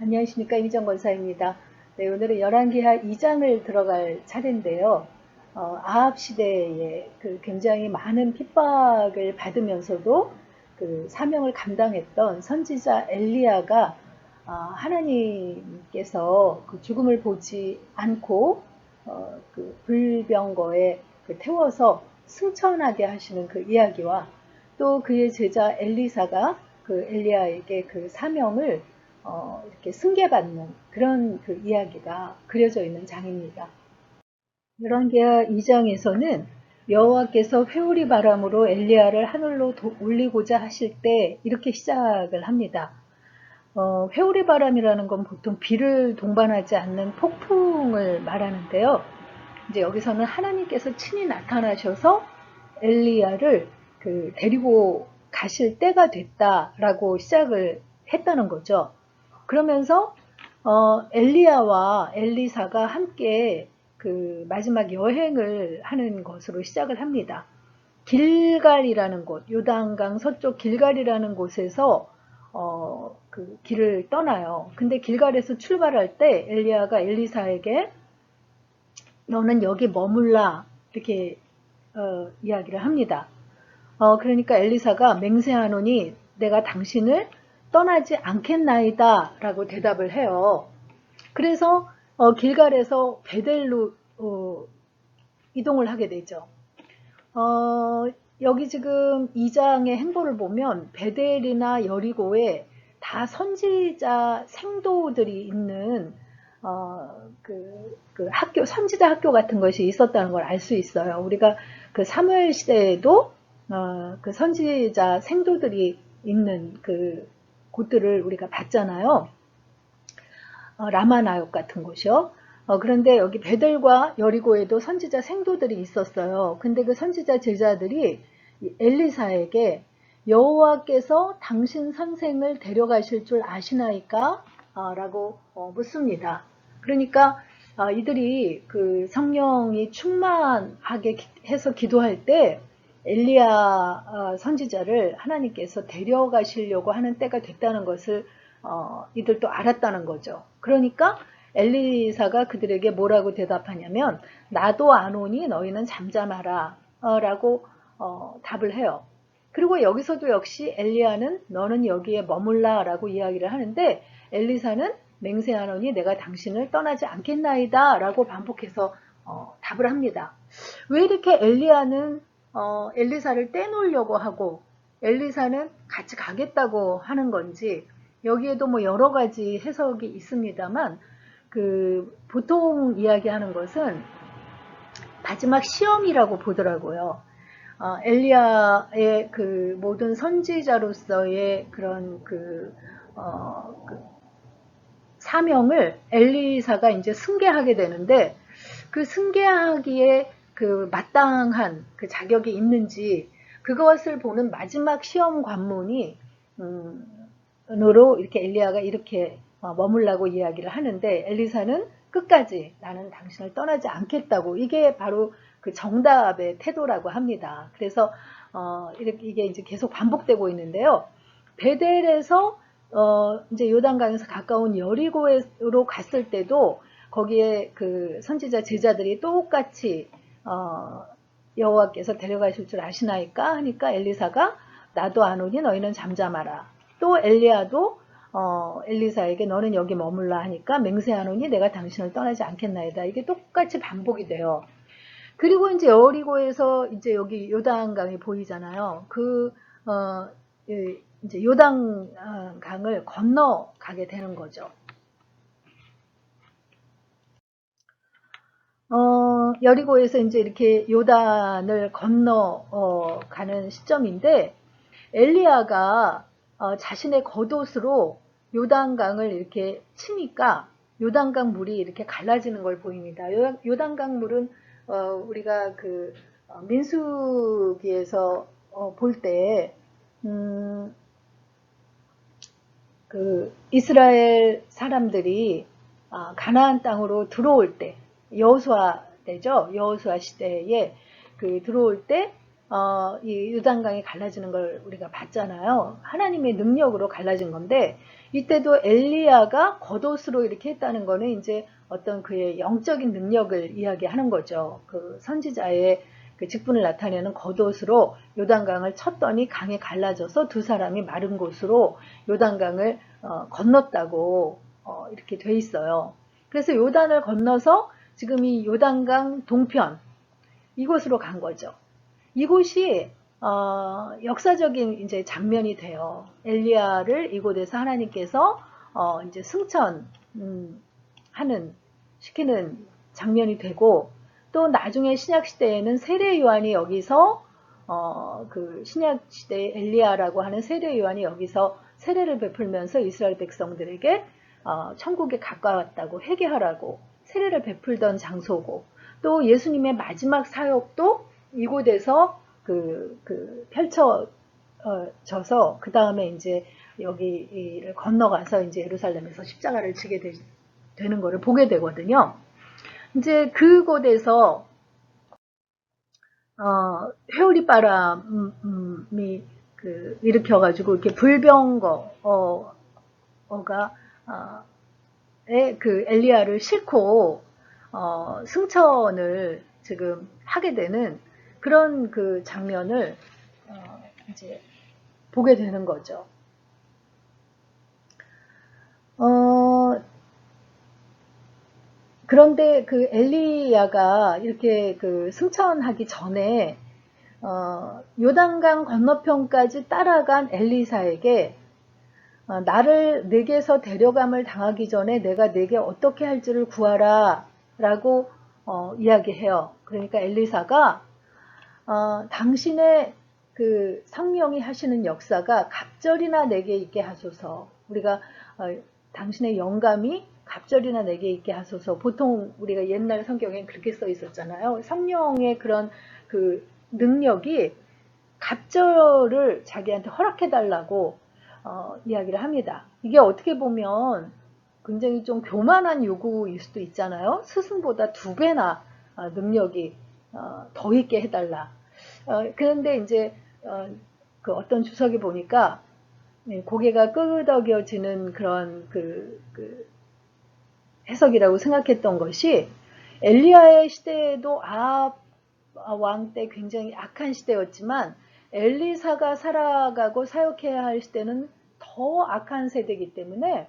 안녕하십니까, 이정 권사입니다. 네, 오늘은 열왕기하 2장을 들어갈 차례인데요. 아합 시대에 굉장히 많은 핍박을 받으면서도 그 사명을 감당했던 선지자 엘리야가 하나님께서 그 죽음을 보지 않고 그 불병거에 태워서 승천하게 하시는 그 이야기와 또 그의 제자 엘리사가 그 엘리야에게 그 사명을 이렇게 승계받는 그런 그 이야기가 그려져 있는 장입니다. 열왕기하 2장에서는 여호와께서 회오리 바람으로 엘리야를 하늘로 올리고자 하실 때 이렇게 시작을 합니다. 회오리 바람이라는 건 보통 비를 동반하지 않는 폭풍을 말하는데요. 이제 여기서는 하나님께서 친히 나타나셔서 엘리야를 데리고 가실 때가 됐다라고 시작을 했다는 거죠. 그러면서 엘리야와 엘리사가 함께 그 마지막 여행을 하는 것으로 시작을 합니다. 길갈이라는 곳, 요단강 서쪽 길갈이라는 곳에서 그 길을 떠나요. 근데 길갈에서 출발할 때 엘리야가 엘리사에게 너는 여기 머물라 이렇게 이야기를 합니다. 그러니까 엘리사가 맹세하노니 내가 당신을 떠나지 않겠나이다 라고 대답을 해요. 그래서 길갈에서 베델로 이동을 하게 되죠. 여기 지금 2장의 행보를 보면 베델이나 여리고에 다 선지자 생도들이 있는 그 학교, 선지자 학교 같은 것이 있었다는 걸 알 수 있어요. 우리가 그 사무엘 시대에도 그 선지자 생도들이 있는 그 곳들을 우리가 봤잖아요. 라마나욕 같은 곳이요. 그런데 여기 베델과 여리고에도 선지자 생도들이 있었어요. 근데 그 선지자 제자들이 엘리사에게 여호와께서 당신 선생을 데려가실 줄 아시나이까? 라고 묻습니다. 그러니까 이들이 그 성령이 충만하게 해서 기도할 때 엘리야 선지자를 하나님께서 데려가시려고 하는 때가 됐다는 것을 이들도 알았다는 거죠. 그러니까 엘리사가 그들에게 뭐라고 대답하냐면 나도 아노니 너희는 잠잠하라 라고 답을 해요. 그리고 여기서도 역시 엘리야는 너는 여기에 머물라 라고 이야기를 하는데 엘리사는 맹세하노니 내가 당신을 떠나지 않겠나이다 라고 반복해서 답을 합니다. 왜 이렇게 엘리야는 엘리사를 떼놓으려고 하고 엘리사는 같이 가겠다고 하는 건지 여기에도 뭐 여러 가지 해석이 있습니다만 그 보통 이야기하는 것은 마지막 시험이라고 보더라고요. 엘리야의 그 모든 선지자로서의 그런 그 사명을 엘리사가 이제 승계하게 되는데 그 승계하기에 그 마땅한 그 자격이 있는지 그것을 보는 마지막 시험 관문이 으로 이렇게 엘리야가 이렇게 머물라고 이야기를 하는데 엘리사는 끝까지 나는 당신을 떠나지 않겠다고 이게 바로 그 정답의 태도라고 합니다. 그래서 이게 이제 계속 반복되고 있는데요. 베델에서 이제 요단강에서 가까운 여리고로 갔을 때도 거기에 그 선지자 제자들이 똑같이 여호와께서 데려가실 줄 아시나이까 하니까 엘리사가 나도 아노니 너희는 잠잠하라. 또 엘리야도 엘리사에게 너는 여기 머물라 하니까 맹세하노니 내가 당신을 떠나지 않겠나이다. 이게 똑같이 반복이 돼요. 그리고 이제 여리고에서 이제 여기 요단강이 보이잖아요. 이제 요단강을 건너가게 되는 거죠. 여리고에서 이제 이렇게 요단을 건너가는 시점인데 엘리야가 자신의 겉옷으로 요단강을 이렇게 치니까 요단강 물이 이렇게 갈라지는 걸 보입니다. 요단강 물은 우리가 그 민수기에서 볼 때 그 이스라엘 사람들이 가나안 땅으로 들어올 때 여호수아 때죠. 여호수아 시대에 그 들어올 때 이 요단강이 갈라지는 걸 우리가 봤잖아요. 하나님의 능력으로 갈라진 건데 이때도 엘리야가 겉옷으로 이렇게 했다는 거는 이제 어떤 그의 영적인 능력을 이야기하는 거죠. 그 선지자의 그 직분을 나타내는 겉옷으로 요단강을 쳤더니 강이 갈라져서 두 사람이 마른 곳으로 요단강을 건넜다고 이렇게 돼 있어요. 그래서 요단을 건너서 지금 이 요단강 동편 이곳으로 간 거죠. 이곳이 역사적인 이제 장면이 돼요. 엘리야를 이곳에서 하나님께서 이제 승천하는 시키는 장면이 되고 또 나중에 신약 시대에는 세례 요한이 여기서 그 신약 시대의 엘리야라고 하는 세례 요한이 여기서 세례를 베풀면서 이스라엘 백성들에게 천국에 가까웠다고 회개하라고 세례를 베풀던 장소고 또 예수님의 마지막 사역도 이곳에서 펼쳐져서 그 다음에 이제 여기를 건너가서 이제 예루살렘에서 십자가를 지게 되는 것을 보게 되거든요. 이제 그곳에서 회오리 바람이 일으켜가지고 이렇게 불병거가 그 엘리야를 싣고 승천을 지금 하게 되는 그런 그 장면을 이제 보게 되는 거죠. 그런데 그 엘리야가 이렇게 그 승천하기 전에 요단강 건너편까지 따라간 엘리사에게 나를 내게서 데려감을 당하기 전에 내가 내게 어떻게 할지를 구하라 라고 이야기해요. 그러니까 엘리사가 당신의 그 성령이 하시는 역사가 갑절이나 내게 있게 하소서. 우리가 당신의 영감이 갑절이나 내게 있게 하소서. 보통 우리가 옛날 성경에 그렇게 써 있었잖아요. 성령의 그런 그 능력이 갑절을 자기한테 허락해 달라고 이야기를 합니다. 이게 어떻게 보면 굉장히 좀 교만한 요구일 수도 있잖아요. 스승보다 2배나 능력이 더 있게 해달라. 그런데 이제 그 어떤 주석이 보니까 고개가 끄덕여지는 그런 그 해석이라고 생각했던 것이 엘리야의 시대에도 아합 왕 때 굉장히 악한 시대였지만 엘리사가 살아가고 사역해야 할 시대는 더 악한 세대이기 때문에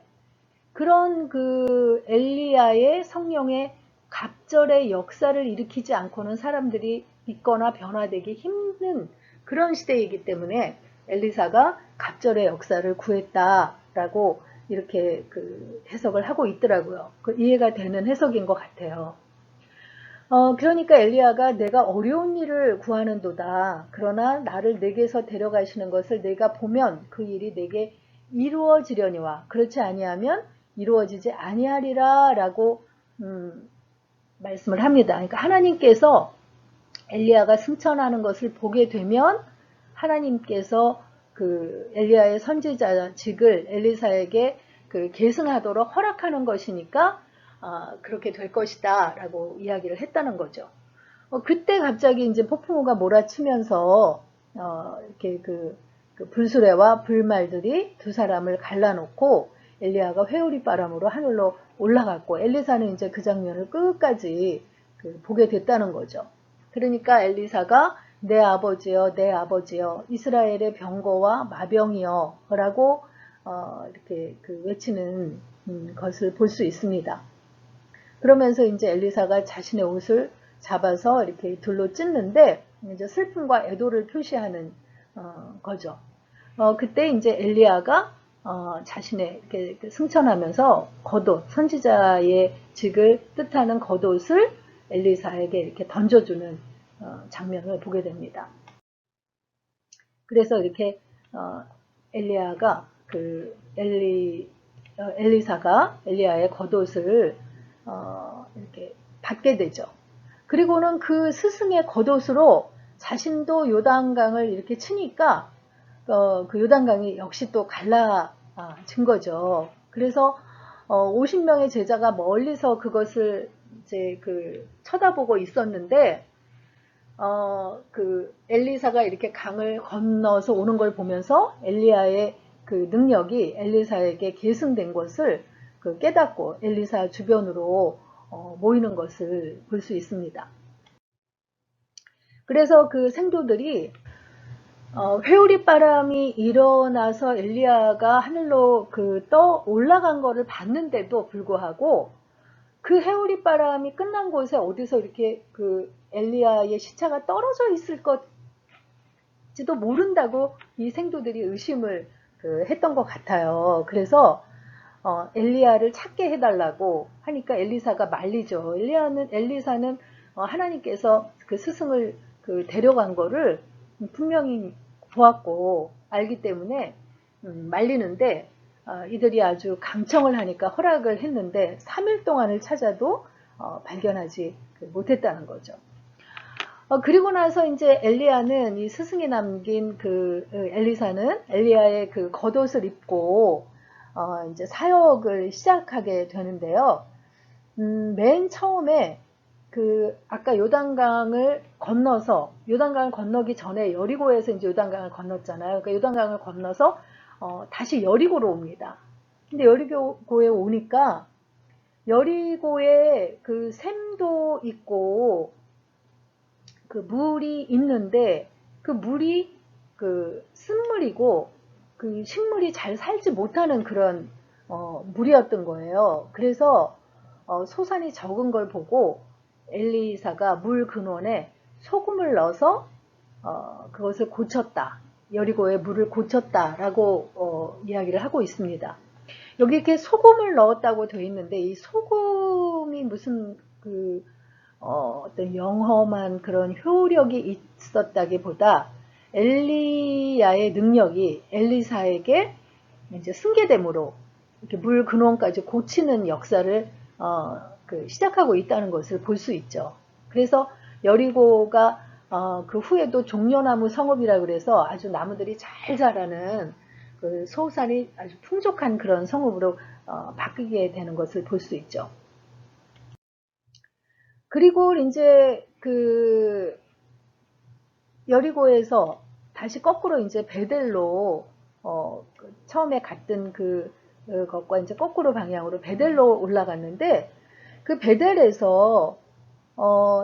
그런 그 엘리야의 성령의 갑절의 역사를 일으키지 않고는 사람들이 믿거나 변화되기 힘든 그런 시대이기 때문에 엘리사가 갑절의 역사를 구했다라고 이렇게 그 해석을 하고 있더라고요. 그 이해가 되는 해석인 것 같아요. 그러니까 엘리야가 내가 어려운 일을 구하는도다. 그러나 나를 내게서 데려가시는 것을 내가 보면 그 일이 내게 이루어지려니와 그렇지 아니하면 이루어지지 아니하리라 라고 말씀을 합니다. 그러니까 하나님께서 엘리야가 승천하는 것을 보게 되면 하나님께서 그 엘리야의 선지자직을 엘리사에게 그 계승하도록 허락하는 것이니까 그렇게 될 것이다 라고 이야기를 했다는 거죠. 그때 갑자기 이제 폭풍우가 몰아치면서 이렇게 그 불수레와 불말들이 두 사람을 갈라놓고 엘리야가 회오리 바람으로 하늘로 올라갔고 엘리사는 이제 그 장면을 끝까지 보게 됐다는 거죠. 그러니까 엘리사가 내 아버지여 내 아버지여 이스라엘의 병거와 마병이여 라고 이렇게 외치는 것을 볼 수 있습니다. 그러면서 이제 엘리사가 자신의 옷을 잡아서 이렇게 둘로 찢는데 이제 슬픔과 애도를 표시하는 거죠. 그때 이제 엘리야가 자신의 이렇게 승천하면서 겉옷, 선지자의 직을 뜻하는 겉옷을 엘리사에게 이렇게 던져주는 장면을 보게 됩니다. 그래서 이렇게 엘리야가 엘리사가 엘리야의 겉옷을 이렇게 받게 되죠. 그리고는 그 스승의 겉옷으로 자신도 요단강을 이렇게 치니까 그 요단강이 역시 또 갈라진 거죠. 그래서 50명의 제자가 멀리서 그것을 이제 쳐다보고 있었는데 그 엘리사가 이렇게 강을 건너서 오는 걸 보면서 엘리야의 그 능력이 엘리사에게 계승된 것을 그 깨닫고 엘리사 주변으로 모이는 것을 볼 수 있습니다. 그래서 그 생도들이 회오리 바람이 일어나서 엘리야가 하늘로 그 떠 올라간 거를 봤는데도 불구하고 그 회오리 바람이 끝난 곳에 어디서 이렇게 그 엘리야의 시체가 떨어져 있을 것지도 모른다고 이 생도들이 의심을 했던 것 같아요. 그래서 엘리야를 찾게 해달라고 하니까 엘리사가 말리죠. 엘리사는 하나님께서 그 스승을 데려간 거를 분명히 보았고 알기 때문에 말리는데 이들이 아주 강청을 하니까 허락을 했는데 3일 동안을 찾아도 발견하지 못했다는 거죠. 그리고 나서 이제 엘리야는 이 스승이 남긴 엘리사는 엘리야의 그 겉옷을 입고 이제 사역을 시작하게 되는데요. 맨 처음에 아까 요단강을 건너기 전에 여리고에서 이제 요단강을 건넜잖아요. 그러니까 요단강을 건너서 다시 여리고로 옵니다. 근데 여리고에 오니까 여리고에 그 샘도 있고 그 물이 있는데 그 물이 쓴물이고 그 식물이 잘 살지 못하는 그런 물이었던 거예요. 그래서 소산이 적은 걸 보고 엘리사가 물 근원에 소금을 넣어서 그것을 고쳤다. 여리고의 물을 고쳤다라고 이야기를 하고 있습니다. 여기 이렇게 소금을 넣었다고 되어 있는데 이 소금이 무슨 어떤 영험한 그런 효력이 있었다기보다 엘리야의 능력이 엘리사에게 이제 승계됨으로 이렇게 물 근원까지 고치는 역사를 시작하고 있다는 것을 볼 수 있죠. 그래서 여리고가 그 후에도 종려나무 성읍이라 그래서 아주 나무들이 잘 자라는 그 소산이 아주 풍족한 그런 성읍으로 바뀌게 되는 것을 볼 수 있죠. 그리고 이제 여리고에서 다시 거꾸로 이제 베델로 처음에 갔던 것과 이제 거꾸로 방향으로 베델로 올라갔는데 그 베델에서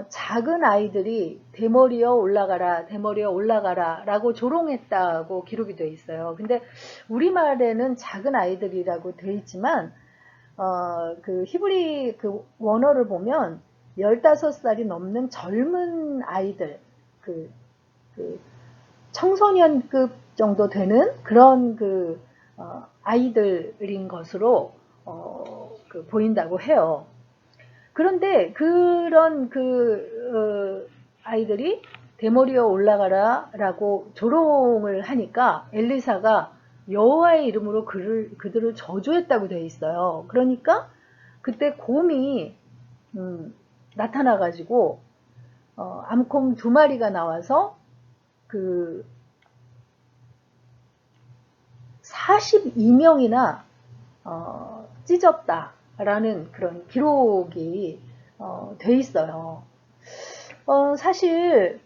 작은 아이들이 대머리여 올라가라, 대머리여 올라가라 라고 조롱했다고 기록이 되어 있어요. 근데 우리말에는 작은 아이들이라고 되어 있지만 그 히브리 원어를 보면 15살이 넘는 젊은 아이들, 청소년급 정도 되는 그런 아이들인 것으로 보인다고 해요. 그런데 그런 아이들이 대머리여 올라가라 라고 조롱을 하니까 엘리사가 여호와의 이름으로 그들을 저주했다고 되어 있어요. 그러니까 그때 곰이 나타나가지고 암곰 2마리가 나와서 42명이나 찢었다라는 그런 기록이 돼 있어요. 사실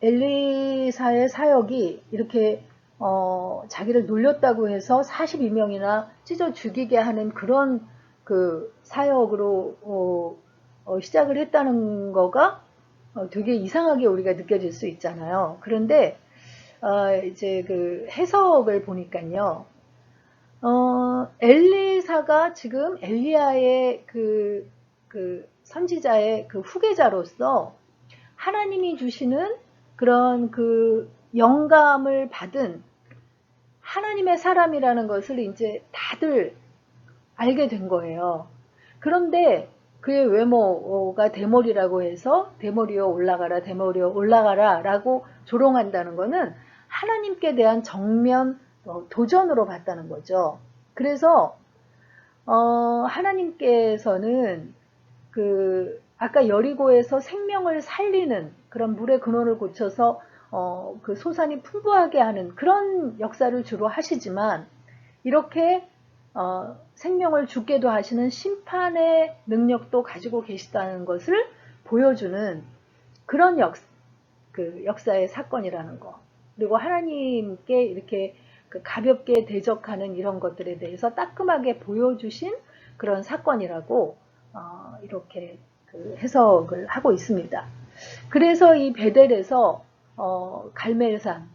엘리사의 사역이 이렇게 자기를 놀렸다고 해서 42명이나 찢어 죽이게 하는 그런 사역으로 시작을 했다는 거가 되게 이상하게 우리가 느껴질 수 있잖아요. 그런데 이제 해석을 보니까요. 엘리사가 지금 엘리야의 선지자의 후계자로서 하나님이 주시는 그런 영감을 받은 하나님의 사람이라는 것을 이제 다들 알게 된 거예요. 그런데 그의 외모가 대머리라고 해서 대머리여 올라가라, 대머리여 올라가라 라고 조롱한다는 것은 하나님께 대한 정면 도전으로 봤다는 거죠. 그래서 하나님께서는 아까 여리고에서 생명을 살리는 그런 물의 근원을 고쳐서 소산이 풍부하게 하는 그런 역사를 주로 하시지만 이렇게 생명을 죽게도 하시는 심판의 능력도 가지고 계시다는 것을 보여주는 그런 역사의 사건이라는 거. 그리고 하나님께 이렇게 가볍게 대적하는 이런 것들에 대해서 따끔하게 보여주신 그런 사건이라고 이렇게 해석을 하고 있습니다. 그래서 이 베델에서 갈멜산,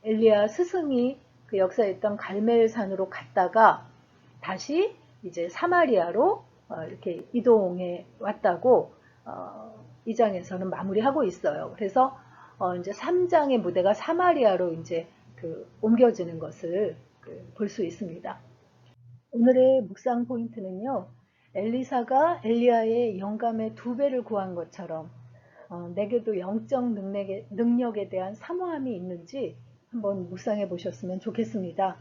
엘리야 스승이 그 역사에 있던 갈멜산으로 갔다가 다시 이제 사마리아로 이렇게 이동해 왔다고 2장에서는 마무리하고 있어요. 그래서 이제 3장의 무대가 사마리아로 이제 옮겨지는 것을 볼 수 있습니다. 오늘의 묵상 포인트는요. 엘리사가 엘리야의 영감의 2배를 구한 것처럼 내게도 영적 능력에 대한 사모함이 있는지 한번 묵상해 보셨으면 좋겠습니다.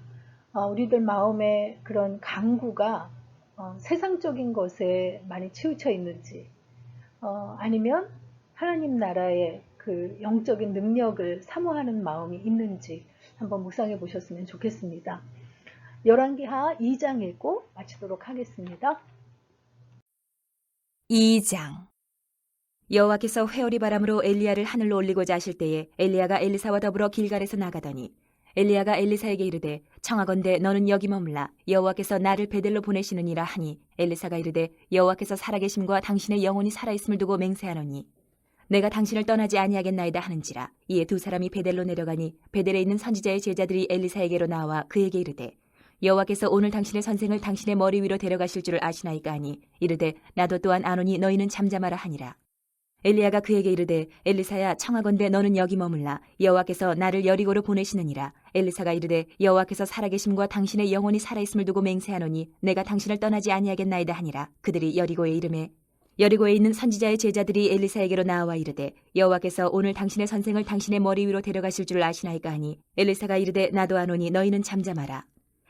우리들 마음에 그런 강구가 세상적인 것에 많이 치우쳐 있는지 아니면 하나님 나라의 그 영적인 능력을 사모하는 마음이 있는지 한번 묵상해 보셨으면 좋겠습니다. 열왕기하 2장 읽고 마치도록 하겠습니다. 2장. 여호와께서 회오리 바람으로 엘리야를 하늘로 올리고자 하실 때에 엘리야가 엘리사와 더불어 길갈에서 나가더니 엘리야가 엘리사에게 이르되 청하건대 너는 여기 머물라 여호와께서 나를 베델로 보내시느니라 하니 엘리사가 이르되 여호와께서 살아계심과 당신의 영혼이 살아있음을 두고 맹세하노니 내가 당신을 떠나지 아니하겠나이다 하는지라. 이에 2 사람이 베델로 내려가니 베델에 있는 선지자의 제자들이 엘리사에게로 나와 그에게 이르되 여호와께서 오늘 당신의 선생을 당신의 머리 위로 데려가실 줄을 아시나이까 하니 이르되 나도 또한 아노니 너희는 잠잠하라 하니라. 엘리야가 그에게 이르되 엘리사야 청하건대 너는 여기 머물라 여호와께서 나를 여리고로 보내시느니라. 엘리사가 이르되 여호와께서 살아계심과 당신의 영혼이 살아있음을 두고 맹세하노니 내가 당신을 떠나지 아니하겠나이다 하니라. 그들이 여리고에 이르매 여리고에 있는 선지자의 제자들이 엘리사에게로 나와 이르되 여호와께서 오늘 당신의 선생을 당신의 머리 위로 데려가실 줄을 아시나이까 하니 엘리사가 이르되 나도 아노니 너희는 잠잠하라.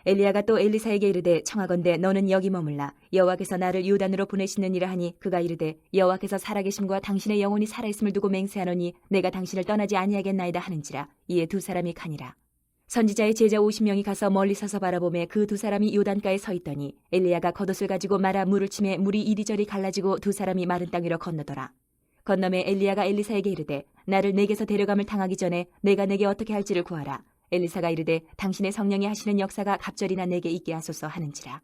엘리야가 또 엘리사에게 이르되 청하건대 너는 여기 머물라 여호와께서 나를 요단으로 보내시느니라 하니 그가 이르되 여호와께서 살아계심과 당신의 영혼이 살아있음을 두고 맹세하노니 내가 당신을 떠나지 아니하겠나이다 하는지라. 이에 2 사람이 가니라. 선지자의 제자 50명이 가서 멀리 서서 바라보매 그 2 사람이 요단가에 서 있더니 엘리야가 겉옷을 가지고 말아 물을 치매 물이 이리저리 갈라지고 2 사람이 마른 땅 위로 건너더라. 건너매 엘리야가 엘리사에게 이르되 나를 내게서 데려감을 당하기 전에 내가 내게 어떻게 할지를 구하라. 엘리사가 이르되 당신의 성령이 하시는 역사가 갑절이나 내게 있게 하소서 하는지라.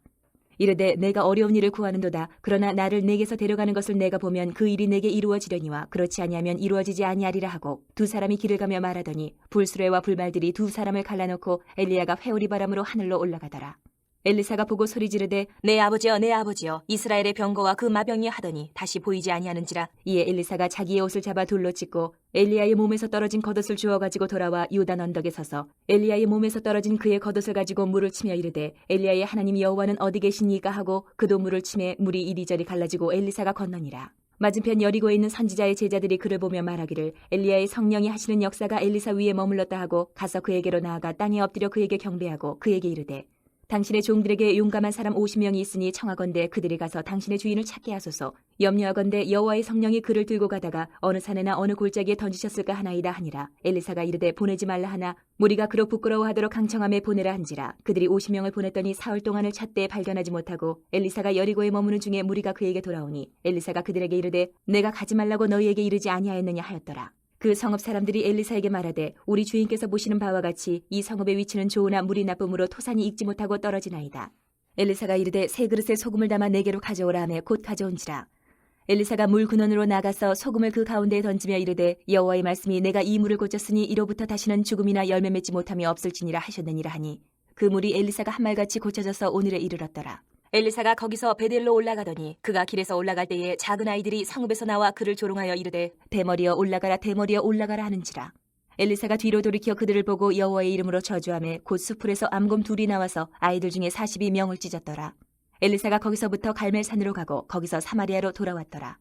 이르되 내가 어려운 일을 구하는도다. 그러나 나를 내게서 데려가는 것을 내가 보면 그 일이 내게 이루어지려니와 그렇지 아니하면 이루어지지 아니하리라 하고 2 사람이 길을 가며 말하더니 불수레와 불말들이 2 사람을 갈라놓고 엘리야가 회오리 바람으로 하늘로 올라가더라. 엘리사가 보고 소리 지르되 내 아버지여 내 아버지여 이스라엘의 병거와 그 마병이 하더니 다시 보이지 아니하는지라. 이에 엘리사가 자기의 옷을 잡아 돌로 찢고 엘리야의 몸에서 떨어진 겉옷을 주워 가지고 돌아와 요단 언덕에 서서 엘리야의 몸에서 떨어진 그의 겉옷을 가지고 물을 치며 이르되 엘리야의 하나님 여호와는 어디 계시니까 하고 그도 물을 치매 물이 이리저리 갈라지고 엘리사가 건너니라. 맞은편 여리고에 있는 선지자의 제자들이 그를 보며 말하기를 엘리야의 성령이 하시는 역사가 엘리사 위에 머물렀다 하고 가서 그에게로 나아가 땅에 엎드려 그에게 경배하고 그에게 이르되 당신의 종들에게 용감한 사람 50명이 있으니 청하건대 그들이 가서 당신의 주인을 찾게 하소서. 염려하건대 여호와의 성령이 그를 들고 가다가 어느 산에나 어느 골짜기에 던지셨을까 하나이다 하니라. 엘리사가 이르되 보내지 말라 하나 무리가 그로 부끄러워하도록 강청함에 보내라 한지라. 그들이 50명을 보냈더니 사흘 동안을 찾되 발견하지 못하고 엘리사가 여리고에 머무는 중에 무리가 그에게 돌아오니 엘리사가 그들에게 이르되 내가 가지 말라고 너희에게 이르지 아니하였느냐 하였더라. 그 성읍 사람들이 엘리사에게 말하되 우리 주인께서 보시는 바와 같이 이 성읍의 위치는 좋으나 물이 나쁨으로 토산이 익지 못하고 떨어지나이다. 엘리사가 이르되 세 그릇에 소금을 담아 내게로 가져오라 하며 곧 가져온지라. 엘리사가 물 근원으로 나가서 소금을 그 가운데에 던지며 이르되 여호와의 말씀이 내가 이 물을 고쳤으니 이로부터 다시는 죽음이나 열매 맺지 못함이 없을지니라 하셨느니라 하니 그 물이 엘리사가 한말같이 고쳐져서 오늘에 이르렀더라. 엘리사가 거기서 베델로 올라가더니 그가 길에서 올라갈 때에 작은 아이들이 성읍에서 나와 그를 조롱하여 이르되 대머리여 올라가라 대머리여 올라가라 하는지라. 엘리사가 뒤로 돌이켜 그들을 보고 여호와의 이름으로 저주하며 곧 수풀에서 암곰 2이 나와서 아이들 중에 42명을 찢었더라. 엘리사가 거기서부터 갈멜산으로 가고 거기서 사마리아로 돌아왔더라.